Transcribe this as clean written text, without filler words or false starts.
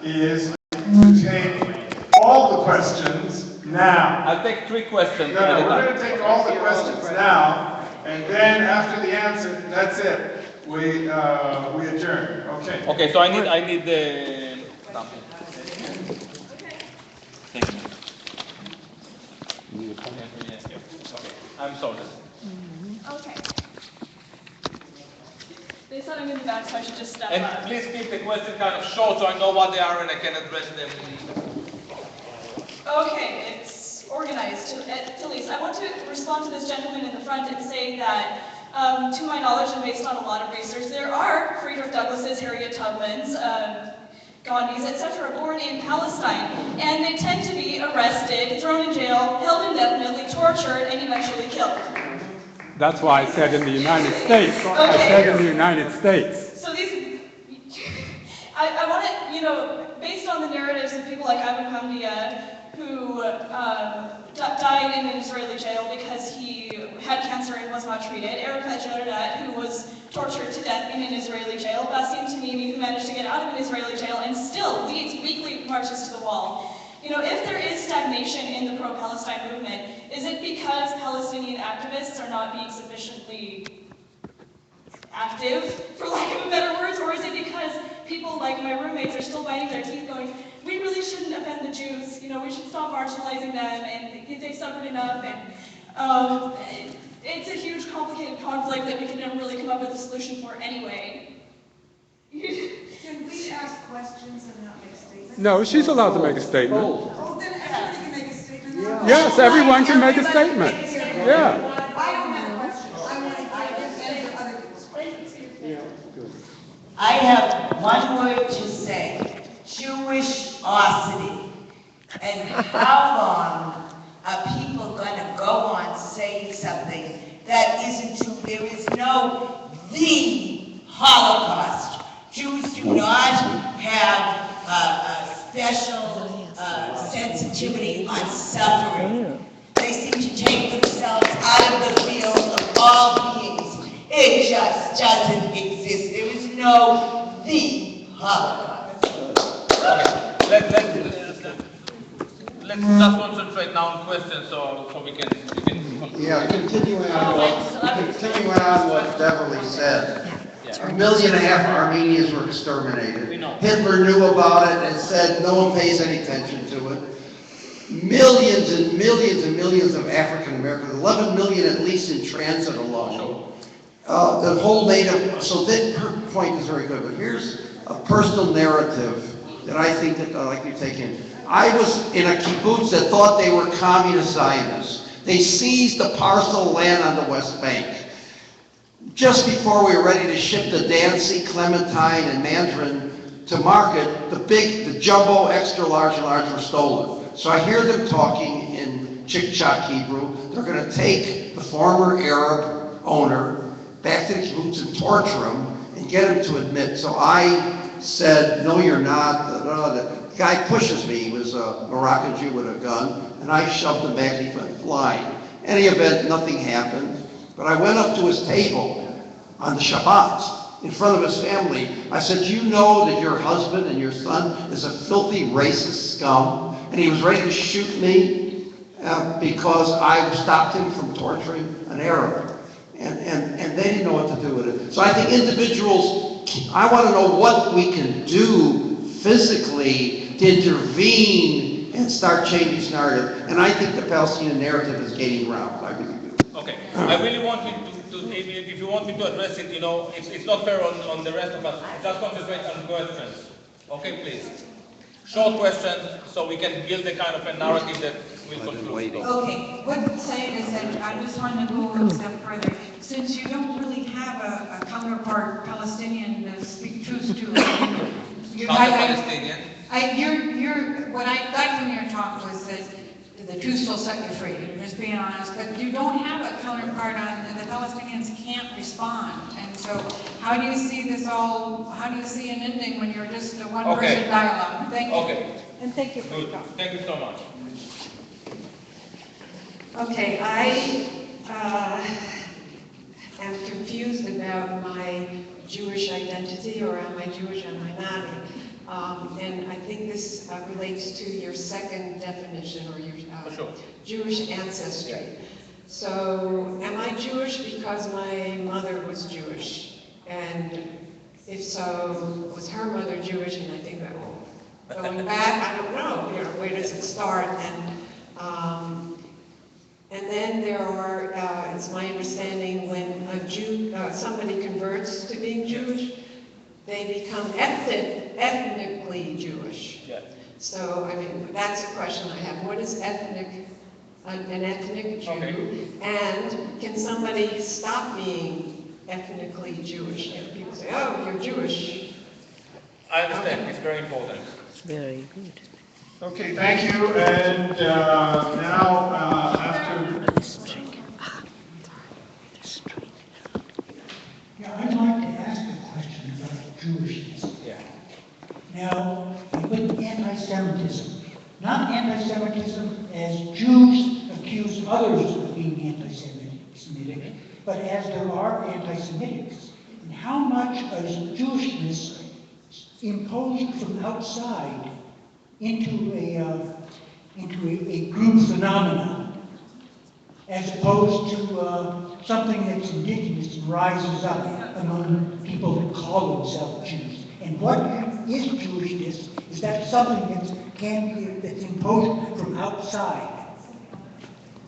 is to take all the questions now. I'll take 3 questions No, at a no, we're time. going to take all the questions now, and then after the answer, that's it. We adjourn. Okay. Okay, so I need the stamp. Thank you. Okay, I'm sorry. Okay. They said I'm in the back, so I should just step And up. please keep the question kind of short so I know what they are and I can address them. Okay, it's organized. Tilly's, I want to respond to this gentleman in the front and say that, to my knowledge and based on a lot of research, there are Friedrich Douglasses, Harriet Tubmans, Gandhis, etc., born in Palestine, and they tend to be arrested, thrown in jail, held indefinitely, tortured, and eventually killed. That's why I said in the United States. Okay. I said in the United States. So these, I want to, based on the narratives of people like Abu Hamdia, who died in an Israeli jail because he had cancer and was not treated, Erica Jaradat, who was tortured to death in an Israeli jail, Bassem Tamimi, who managed to get out of an Israeli jail and still leads weekly marches to the wall. If there is stagnation in the pro-Palestine movement, is it because Palestinian activists are not being sufficiently active, for lack of better words, or is it because people like my roommates are still biting their teeth going, we really shouldn't offend the Jews, we should stop marginalizing them, and they've suffered enough, and it's a huge, complicated conflict that we can never really come up with a solution for anyway. Can we ask questions and not make statements? No, she's allowed to make a statement. Oh, then everybody can make a statement now? Yes, everyone can make a statement. Yeah. I don't have questions. I want to answer other people's questions. I have one word to say, Jewishosity. And how long are people going to go on saying something that isn't true? There is no the Holocaust. Jews do not have a special sensitivity on suffering. They seem to take themselves out of the field of all beings. It just doesn't exist. There is no the Holocaust. Let's just concentrate now on questions so we can Yeah, continuing on what Beverly said. A million and a half Armenians were exterminated. Hitler knew about it and said no one pays any attention to it. Millions and millions and millions of African Americans, 11 million at least in transit alone. The whole native, so her point is very good, but here's a personal narrative that I think that I'd like you to take in. I was in a kibbutz that thought they were communist Zionists. They seized the parcel of land on the West Bank. Just before we were ready to ship the Dancy, Clementine, and Mandarin to market, the jumbo, extra large, and large were stolen. So I hear them talking in Chick-Chock Hebrew. They're going to take the former Arab owner back to the kibbutz and torture him and get him to admit. So I said, no, you're not. The guy pushes me. He was a Moroccan Jew with a gun, and I shoved him back. He went flying. In any event, nothing happened. But I went up to his table on the Shabbat in front of his family. I said, do you know that your husband and your son is a filthy racist scum? And he was ready to shoot me because I stopped him from torturing an Arab. And they didn't know what to do with it. So I think individuals, I want to know what we can do physically to intervene and start changing this narrative. And I think the Palestinian narrative is gaining ground. I really do. Okay. I really want you to if you want me to address it, it's not fair on the rest of us. Just concentrate on questions. Okay, please. Short questions so we can build a kind of a narrative that will conclude. Okay, what I'm saying is that I just want to go a step further. Since you don't really have a counterpart Palestinian to speak truth to, Palestinian. what I got from your talk was that the truth will set you free, just being honest, but you don't have a counterpart on, the Palestinians can't respond. And so how do you see an ending when you're just a one-person dialogue? Thank you. Okay. And thank you for your Good. talk. Thank you so much. Okay, I am confused about my Jewish identity, or am I Jewish, am I not? And I think this relates to your second definition or your For sure. Jewish ancestry. So, am I Jewish because my mother was Jewish? And if so, was her mother Jewish? And I think that, well, going back, I don't know, where does it start? And then there are, it's my understanding, when a Jew, somebody converts to being Jewish, they become ethnically Jewish. Yeah. So, I mean, that's a question I have. What is ethnic, an ethnic Jew? Okay. And can somebody stop being ethnically Jewish? You know, people say, oh, you're Jewish. I understand, it's very important. Very good. Okay, thank you, and now, after, Yeah, I'd like to ask a question about Jewishness. Yeah. Now, with anti-Semitism, not anti-Semitism as Jews accuse others of being anti-Semitic, but as there are anti-Semitics. And how much is Jewishness imposed from outside into a group phenomenon, as opposed to something that's indigenous and rises up among people that call themselves Jews? And what is Jewishness? Is that something that's imposed from outside,